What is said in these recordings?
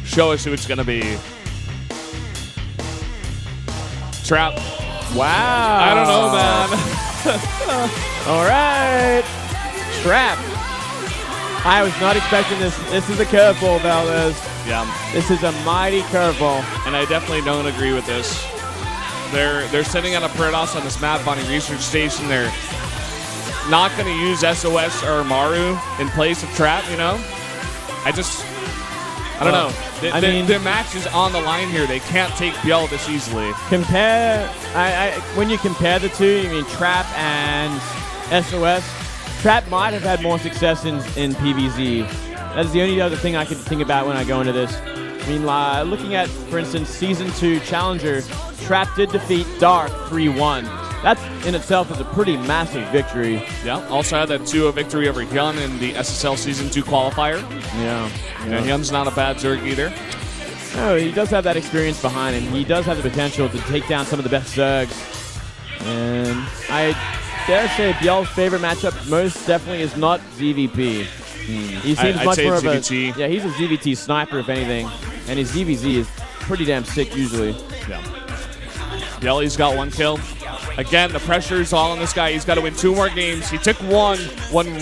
Show us who it's going to be. Trap. Wow. I don't know, man. All right. Trap. I was not expecting this. This is a curveball, Valdez. Yeah. This is a mighty curveball. And I definitely don't agree with this. They're sitting on a Protoss on this map, Vaani Research Station. They're not going to use SOS or Maru in place of Trap, you know? I don't know. The match is on the line here. They can't take Biel this easily. When you compare the two, you mean Trap and SOS, Trap might have had more success in PvZ. That's the only other thing I could think about when I go into this. I mean, looking at, for instance, Season 2 Challenger, Trap did defeat Dark 3-1. That in itself is a pretty massive victory. Yeah, also had that 2-0 victory over Hyun in the SSL Season 2 qualifier. Yeah. Hyun's not a bad Zerg either. No, he does have that experience behind him. He does have the potential to take down some of the best Zergs. And I dare say Biel's favorite matchup most definitely is not ZVP. He seems much more of a ZVT. Yeah, he's a ZVT sniper if anything, and his ZVZ is pretty damn sick usually. Yeah. Biel's got 1 kill. Again, the pressure is all on this guy. He's got to win 2 more games. He took one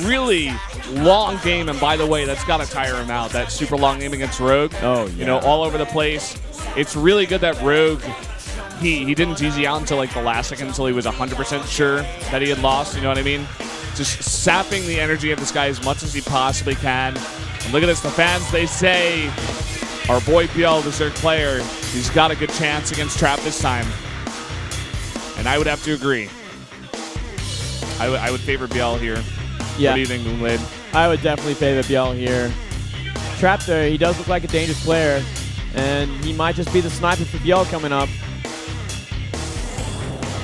really long game, and by the way, that's got to tire him out. That super long game against Rogue. Oh, yeah. You know, all over the place. It's really good that Rogue, he didn't GG out until like the last second, until he was 100% sure that he had lost. You know what I mean? Just sapping the energy of this guy as much as he possibly can. And look at this. The fans, they say, our boy Biel, the Zerg player, he's got a good chance against Trap this time. And I would have to agree. I would favor Biel here. Yeah. What do you think, Moonblade? I would definitely favor Biel here. Trap, though, he does look like a dangerous player, and he might just be the sniper for Biel coming up.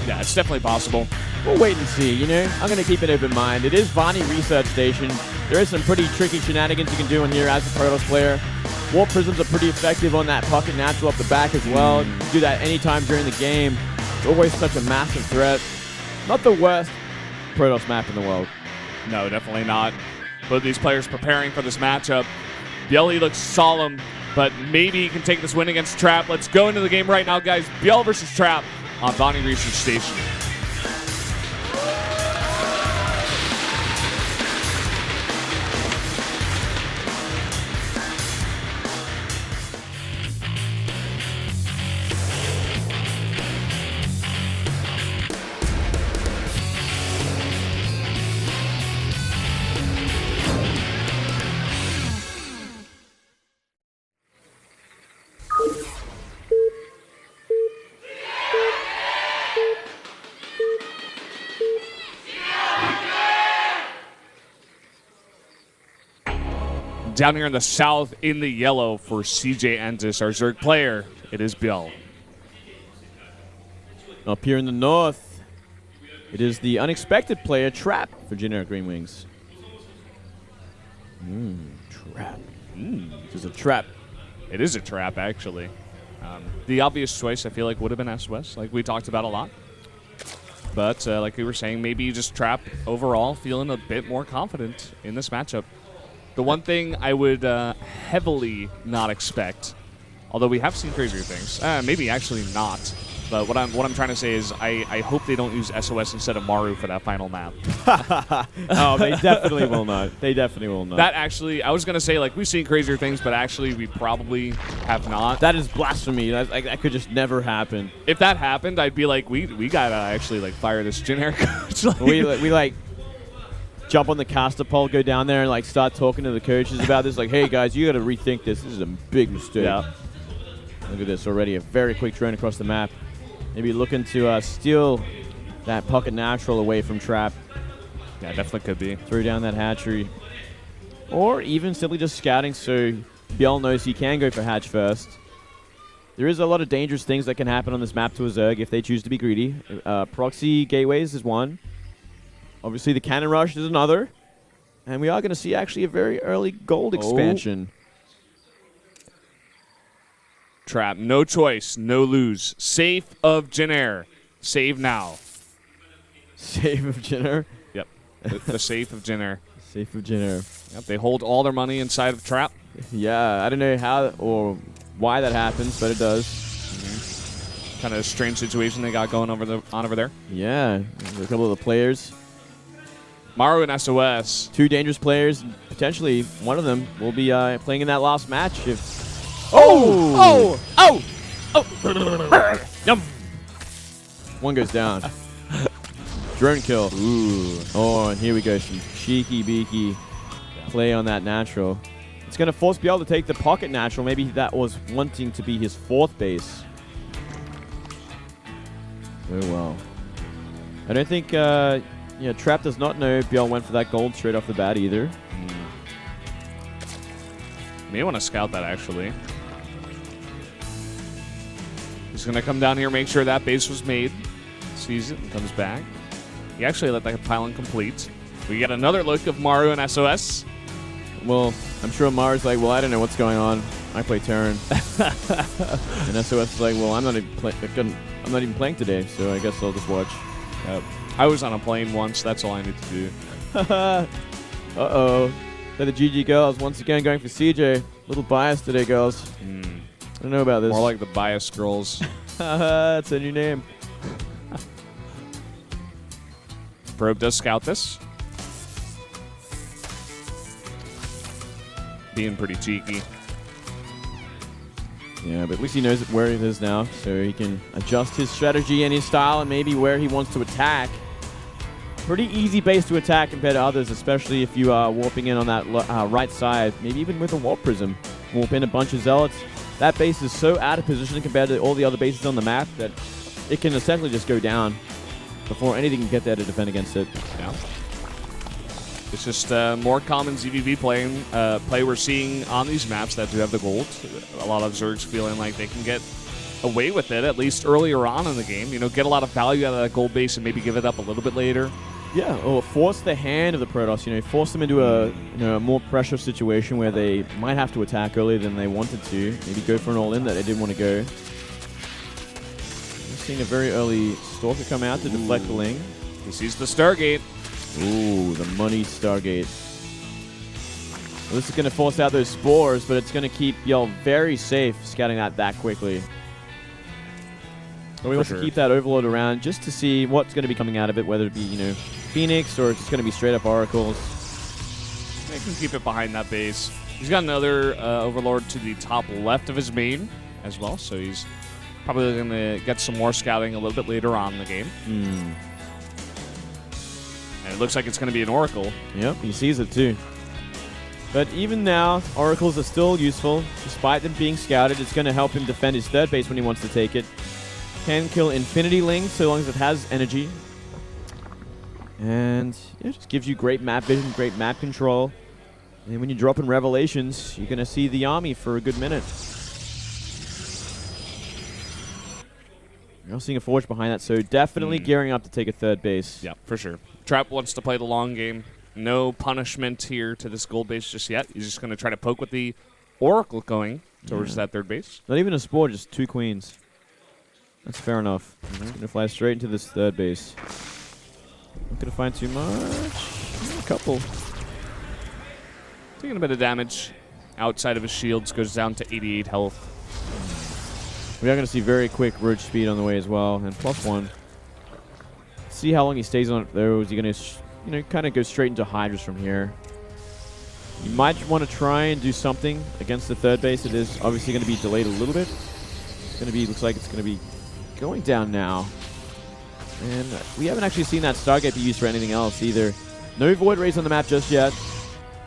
Yeah, it's definitely possible. We'll wait and see, you know? I'm going to keep an open mind. It is Vaani Research Station. There is some pretty tricky shenanigans you can do in here as a Protoss player. Warp Prisms are pretty effective on that pocket natural up the back as well. You can do that anytime during the game. It's always such a massive threat. Not the worst Protoss map in the world. No, definitely not. Both these players preparing for this matchup. Biel looks solemn, but maybe he can take this win against Trap. Let's go into the game right now, guys. Biel versus Trap on Vaani Research Station. Down here in the south in the yellow for CJ Entis, our Zerg player, it is Biel. Up here in the north, it is the unexpected player, Trap, for generic Green Wings. Trap. This is a trap. It is a trap, actually. The obvious choice, I feel like, would have been SOS, like we talked about a lot. But like we were saying, maybe you just Trap overall, feeling a bit more confident in this matchup. The one thing I would heavily not expect, although we have seen crazier things, maybe actually not. But what I'm trying to say is I hope they don't use SOS instead of Maru for that final map. Oh, they definitely will not. They definitely will not. That actually, I was going to say, like, we've seen crazier things, but actually we probably have not. That is blasphemy. That could just never happen. If that happened, I'd be like, we got to actually, like, fire this generic coach. Like, we like, jump on the caster pole, go down there, and, like, start talking to the coaches about this. Like, hey, guys, you got to rethink this. This is a big mistake. Yeah. Look at this already. A very quick drone across the map. Maybe looking to steal that pocket natural away from Trap. Yeah, definitely could be. Throw down that hatchery. Or even simply just scouting so Biel knows he can go for hatch first. There is a lot of dangerous things that can happen on this map to a Zerg if they choose to be greedy. Proxy gateways is one. Obviously, the cannon rush is another. And we are going to see actually a very early gold expansion. Trap, no choice, no lose. Safe of Jenner. Save now. Save of Jenner? Yep, the safe of Jenner. Safe of Jenner. Yep, they hold all their money inside of Trap. Yeah, I don't know how or why that happens, but it does. Kind of a strange situation they got going over there. Yeah, a couple of the players. Maru and SOS. 2 dangerous players. Potentially, one of them will be playing in that last match. One goes down. Drone kill. Ooh. Oh, and here we go. Some cheeky beaky play on that natural. It's going to force BL to take the pocket natural. Maybe that was wanting to be his 4th base. Oh, well. I don't think... Trap does not know BL went for that gold straight off the bat either. May want to scout that, actually. He's going to come down here, make sure that base was made. Sees it and comes back. He actually let that pylon complete. We get another look of Maru and SOS. Well, I'm sure Maru's like, well, I don't know what's going on. I play Terran. And SOS is like, well, I'm not even playing today, so I guess I'll just watch. I was on a plane once. That's all I need to do. Uh-oh. They're the GG girls once again going for CJ. A little biased today, girls. I don't know about this. More like the biased girls. That's a new name. Probe does scout this. Being pretty cheeky. Yeah, but at least he knows where it is now, so he can adjust his strategy and his style and maybe where he wants to attack. Pretty easy base to attack compared to others, especially if you are warping in on that right side, maybe even with a warp prism. Warp in a bunch of zealots. That base is so out of position compared to all the other bases on the map that it can essentially just go down before anything can get there to defend against it. Yeah. It's just more common ZVV play we're seeing on these maps that do have the gold. A lot of Zergs feeling like they can get away with it, at least earlier on in the game. You know, get a lot of value out of that gold base and maybe give it up a little bit later. Yeah, or force the hand of the Protoss. You know, force them into a more pressure situation where they might have to attack earlier than they wanted to. Maybe go for an all-in that they didn't want to go. We're seeing a very early Stalker come out to deflect the Ling. He sees the Stargate. Ooh, the money Stargate. Well, this is going to force out those spores, but it's going to keep y'all very safe scouting that quickly. So we want to keep that Overlord around just to see what's going to be coming out of it, whether it be, you know, Phoenix or it's just going to be straight up Oracles. They can keep it behind that base. He's got another Overlord to the top left of his main as well, so he's probably going to get some more scouting a little bit later on in the game. And it looks like it's going to be an Oracle. Yep, he sees it too. But even now, Oracles are still useful. Despite them being scouted, it's going to help him defend his third base when he wants to take it. Can kill Infinity Ling so long as it has energy. And yeah, just gives you great map vision, great map control. And when you drop in Revelations, you're going to see the army for a good minute. You're also seeing a Forge behind that, so definitely gearing up to take a third base. Yeah, for sure. Trap wants to play the long game. No punishment here to this gold base just yet. He's just going to try to poke with the Oracle going towards that third base. Not even a Spore, just 2 queens. That's fair enough. He's going to fly straight into this third base. Not going to find too much. A couple. Taking a bit of damage outside of his shields. Goes down to 88 health. We are going to see very quick roach speed on the way as well. And +1. See how long he stays on it, though. Is he going to, kind of go straight into Hydras from here? You might want to try and do something against the third base. It is obviously going to be delayed a little bit. It's going to be, looks like it's going to be going down now. And we haven't actually seen that Stargate be used for anything else either. No Void Rays on the map just yet.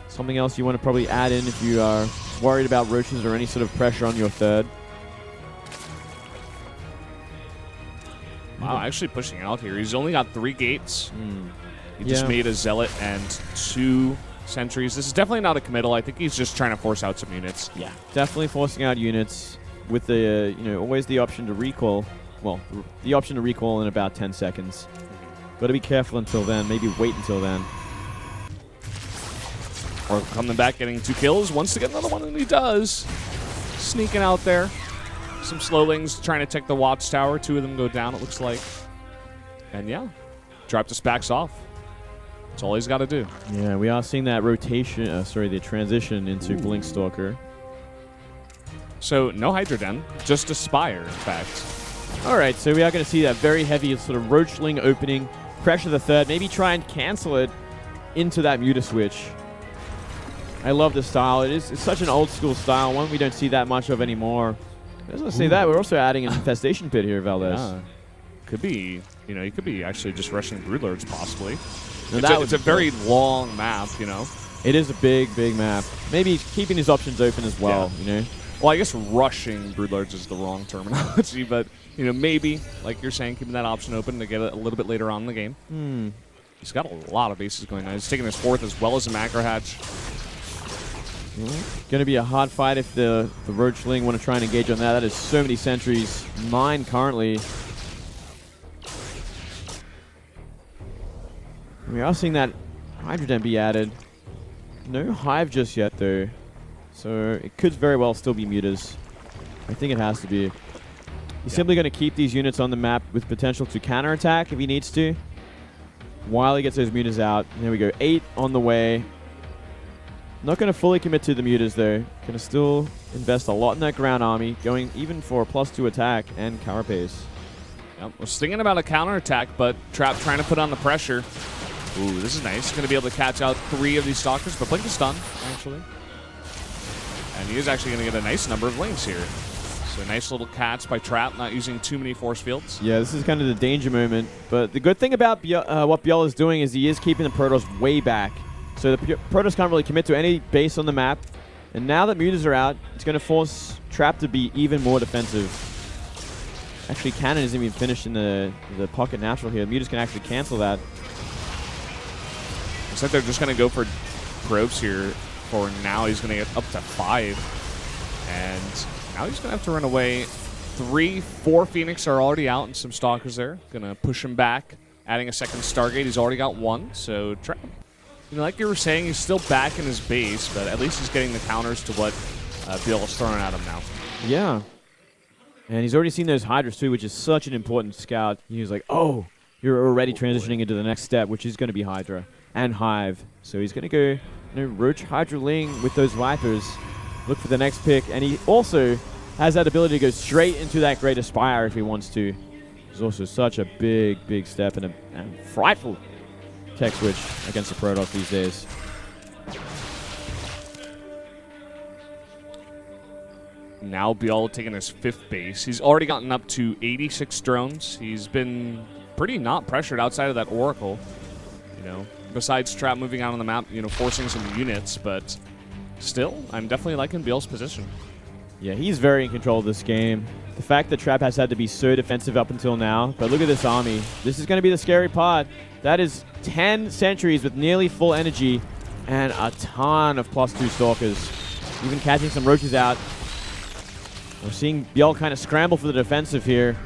Something else you want to probably add in if you are worried about roaches or any sort of pressure on your third. Wow, actually pushing out here. He's only got 3 gates. He just made a Zealot and 2 sentries. This is definitely not a committal. I think he's just trying to force out some units. Yeah, definitely forcing out units with the, always the option to recall. Well, the option to recall in about 10 seconds. Got to be careful until then. Maybe wait until then. Or coming back, getting 2 kills. Wants to get another one, and he does. Sneaking out there. Some slowlings trying to take the watchtower. 2 of them go down, it looks like. And yeah, Drop just backs off. That's all he's got to do. Yeah, we are seeing that rotation, the transition into Blink Stalker. So no Hydroden, just Aspire, in fact. All right, so we are going to see that very heavy sort of Roachling opening, pressure the third, maybe try and cancel it into that Muta switch. I love the style. It's such an old school style, one we don't see that much of anymore. I was going to say that, we're also adding an Infestation Pit here, Valdez. Yeah. Could be, you know, you could be actually just rushing Broodlords possibly. No, It's a very long map, you know. It is a big, big map. Maybe keeping his options open as well, you know. Well, I guess rushing Broodlords is the wrong terminology, but, you know, maybe, like you're saying, keeping that option open to get it a little bit later on in the game. He's got a lot of bases going on. He's taking his fourth as well as a macro hatch. Going to be a hard fight if the Roachling want to try and engage on that. That is so many sentries. 9 currently. We are seeing that Hydroden be added. No Hive just yet, though. So it could very well still be Mutas. I think it has to be. He's simply going to keep these units on the map with potential to counterattack if he needs to, while he gets those Mutas out. There we go. 8 on the way. Not going to fully commit to the Mutas, though. Going to still invest a lot in that ground army, going even for a +2 attack and Carapace. Yep. I was thinking about a counterattack, but Trap trying to put on the pressure. Ooh, this is nice. Going to be able to catch out 3 of these Stalkers, but Blink is stunned, actually. And he is actually going to get a nice number of links here. So nice little catch by Trap, not using too many force fields. Yeah, this is kind of the danger moment. But the good thing about what Biel is doing is he is keeping the Protoss way back. So the Protoss can't really commit to any base on the map. And now that Mutas are out, it's going to force Trap to be even more defensive. Actually, Cannon isn't even finished in the pocket natural here. Mutas can actually cancel that. Looks like they're just going to go for probes here for now. He's going to get up to 5. And now he's going to have to run away. 3, 4 Phoenix are already out and some Stalkers there. Going to push him back. Adding a second Stargate. He's already got 1. So Trap, you know, like you were saying, he's still back in his base, but at least he's getting the counters to what Biel is throwing at him now. Yeah. And he's already seen those Hydras too, which is such an important scout. He was like, oh, you're already transitioning into the next step, which is going to be Hydra and Hive. So he's going to go, you know, Roach Hydra Ling with those Vipers. Look for the next pick. And he also has that ability to go straight into that Great Aspire if he wants to. It's also such a big, big step and a frightful tech switch against the Protoss these days. Now Biel taking his 5th base. He's already gotten up to 86 drones. He's been pretty not pressured outside of that Oracle. You know, besides Trap moving out on the map, you know, forcing some units, but still, I'm definitely liking Biel's position. Yeah, he's very in control of this game. The fact that Trap has had to be so defensive up until now, but look at this army. This is going to be the scary part. That is 10 sentries with nearly full energy and a ton of +2 Stalkers. Even catching some Roaches out. We're seeing Biel kind of scramble for the defensive here.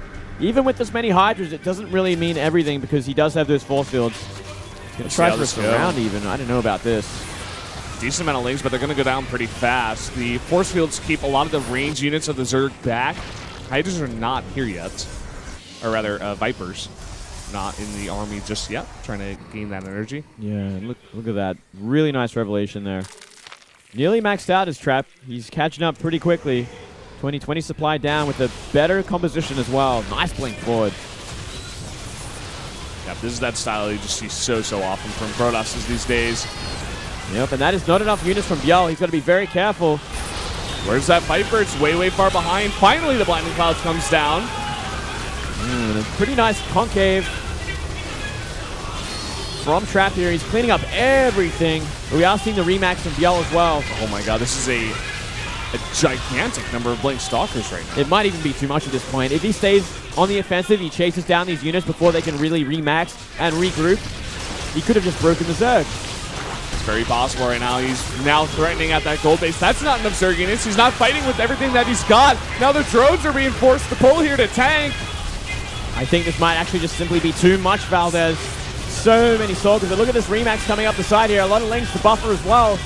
Even with this many Hydras, it doesn't really mean everything because he does have those force fields. He's going to try for a surround even. I don't know about this. Decent amount of links, but they're going to go down pretty fast. The force fields keep a lot of the range units of the Zerg back. Hydras are not here yet. Or rather, Vipers. Not in the army just yet. Trying to gain that energy. Yeah, look at that. Really nice revelation there. Nearly maxed out his Trap. He's catching up pretty quickly. 2020 supply down with a better composition as well. Nice blink forward. Yep, this is that style you just see so often from Protosses these days. Yep, and that is not enough units from Biel. He's got to be very careful. Where's that Viper? It's way far behind. Finally, the Blinding Clouds comes down. A pretty nice concave from Trap here. He's cleaning up everything. But we are seeing the remax from Biel as well. Oh my god, this is a gigantic number of Blink Stalkers right now. It might even be too much at this point. If he stays on the offensive, he chases down these units before they can really remax and regroup. He could have just broken the Zerg. It's very possible right now. He's now threatening at that gold base. That's not enough Zerg units. He's not fighting with everything that he's got. Now the drones are being forced to pull here to tank. I think this might actually just simply be too much, Valdez. So many soldiers. But look at this remax coming up the side here. A lot of links to buffer as well.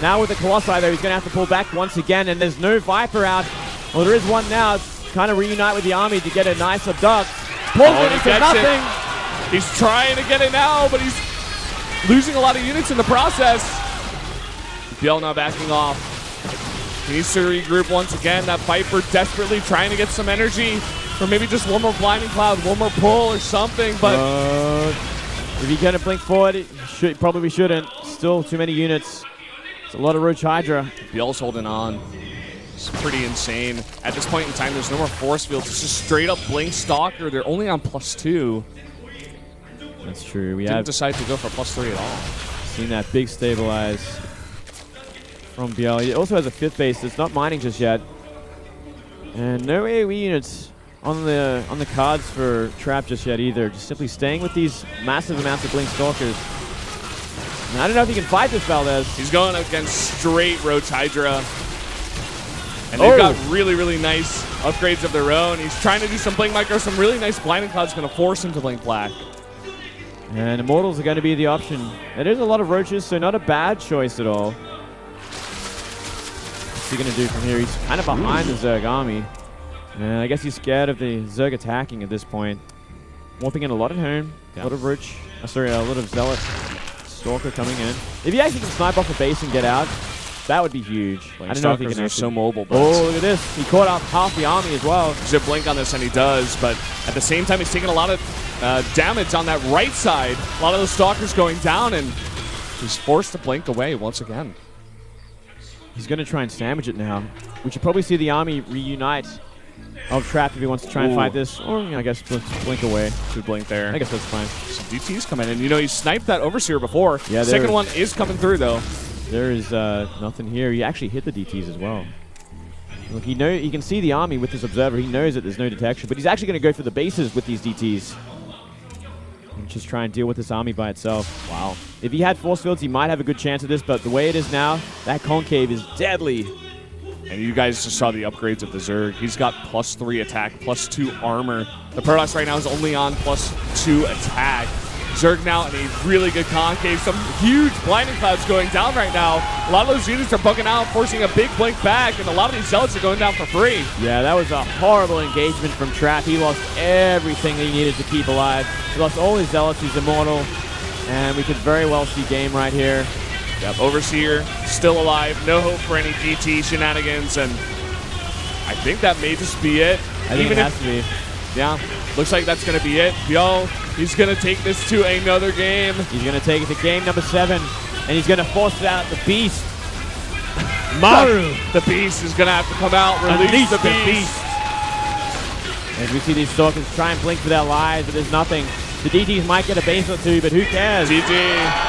Now with the Colossi, though, he's going to have to pull back once again, and there's no Viper out. Well, there is one now. It's kind of reunite with the army to get a nice abduct. Pulls it into nothing. He's trying to get it now, but he's losing a lot of units in the process. Biel now backing off. He needs to regroup once again. That Viper desperately trying to get some energy, or maybe just one more Blinding Cloud, one more pull or something. But if you're going to blink forward, probably shouldn't. Still too many units. It's a lot of Roach Hydra. Biel's holding on. It's pretty insane. At this point in time, there's no more force fields. It's just straight up Blink Stalker. They're only on +2. That's true. We didn't decide to go for +3 at all. Seen that big stabilize from Biel. He also has a 5th base that's not mining just yet. And no AoE units on the cards for Trap just yet either. Just simply staying with these massive amounts of Blink Stalkers. And I don't know if he can fight this Valdez. He's going against straight Roach Hydra. And they've got really, really nice upgrades of their own. He's trying to do some Blink Micro, some really nice Blinding Cloud's going to force him to Blink Black. And Immortals are going to be the option. There is a lot of Roaches, so not a bad choice at all. What's he going to do from here? He's kind of behind the Zerg army. And I guess he's scared of the Zerg attacking at this point. Warping in a lot at home. A lot of Roach. A lot of Zealot Stalker coming in. If he actually can snipe off a base and get out, that would be huge. I don't know if he can. Are so mobile. Oh, look at this. He caught off half the army as well. Zip Blink on this, and he does. But at the same time, he's taking a lot of damage on that right side. A lot of those Stalkers going down, and he's forced to blink away once again. He's going to try and sandwich it now. We should probably see the army reunite of Trap if he wants to try and fight this. Or, I guess, blink away. Should blink there. I guess that's fine. Some DTs coming in. You know, he sniped that Overseer before. Yeah, second one is coming through, though. There is nothing here. He actually hit the DTs as well. Look, he can see the army with his observer. He knows that there's no detection, but he's actually going to go for the bases with these DTs. And just try and deal with this army by itself. Wow. If he had force fields, he might have a good chance of this, but the way it is now, that concave is deadly. And you guys just saw the upgrades of the Zerg. He's got +3 attack, +2 armor. The Protoss right now is only on +2 attack. Zerg now in a really good concave. Some huge Blinding Clouds going down right now. A lot of those units are bugging out, forcing a big blink back, and a lot of these Zealots are going down for free. Yeah, that was a horrible engagement from Trap. He lost everything that he needed to keep alive. He lost all his Zealots. He's immortal, and we could very well see game right here. Yep, Overseer still alive. No hope for any DT shenanigans, and I think that may just be it. I think it has to be. Yeah, looks like that's going to be it. Yo, he's going to take this to another game. He's going to take it to game number 7, and he's going to force it out the Beast. Maru! The Beast is going to have to come out, release the Beast. As we see these Stalkers try and blink for their lives, but there's nothing. The DTs might get a base or two, but who cares? GG.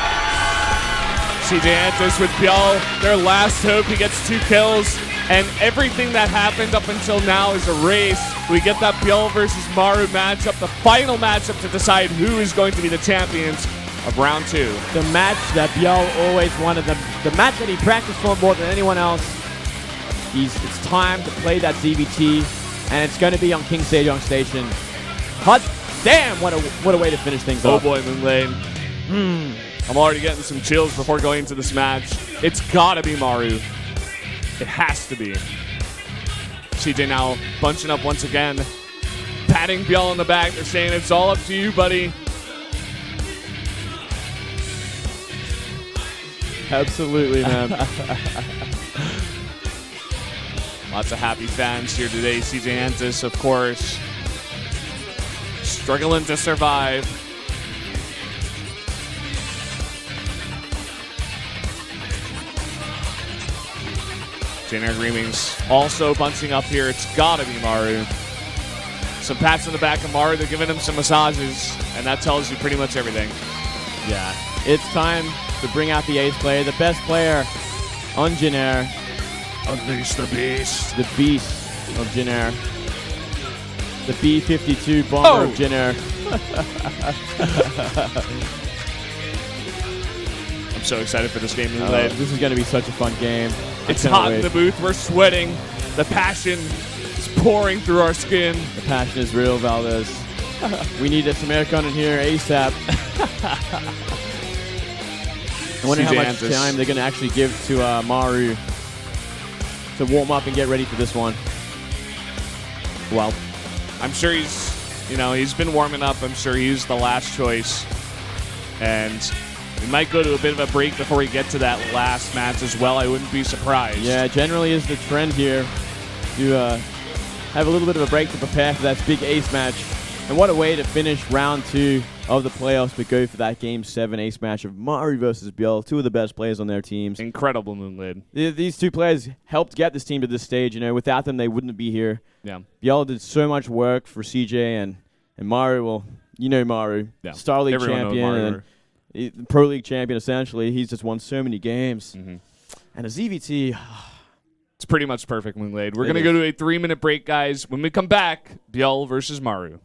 CJ Antis with Biel, their last hope. He gets 2 kills. And everything that happened up until now is a race. We get that Biel versus Maru matchup, the final matchup to decide who is going to be the champions of round 2. The match that Biel always wanted, the match that he practiced for more than anyone else. It's time to play that ZVT, and it's going to be on King Sejong Station. Hot damn, what a way to finish things off. Oh boy, Moon Lane. I'm already getting some chills before going into this match. It's got to be Maru. It has to be. CJ now bunching up once again. Patting Biel on the back. They're saying it's all up to you, buddy. Absolutely, man. Lots of happy fans here today. CJ Antis, of course, struggling to survive. Jainer Greemings also bunching up here. It's gotta be Maru. Some pats on the back of Maru. They're giving him some massages, and that tells you pretty much everything. Yeah, it's time to bring out the ace player, the best player on Jainer. Unleash the beast. The beast of Jainer. The B-52 bomber of Jainer. I'm so excited for this game. This is going to be such a fun game. It's hot in the booth. We're sweating. The passion is pouring through our skin. The passion is real, Valdez. We need some aircon in here ASAP. I wonder how much time they're going to actually give to Maru to warm up and get ready for this one. Well, I'm sure he's been warming up. I'm sure he's the last choice. And We might go to a bit of a break before we get to that last match as well. I wouldn't be surprised. Yeah, generally is the trend here to have a little bit of a break to prepare for that big ace match. And what a way to finish round 2 of the playoffs, but go for that Game 7 ace match of Maru versus Biel, 2 of the best players on their teams. Incredible, Moonlid. These 2 players helped get this team to this stage. You know, without them, they wouldn't be here. Yeah. Biel did so much work for CJ and Maru. Well, you know Maru, yeah. Star League Everyone champion and Pro League champion. Essentially, he's just won so many games. Mm-hmm. And a ZVT. It's pretty much perfect, Moonlade. We're going to go to a 3-minute break, guys. When we come back, Biel versus Maru.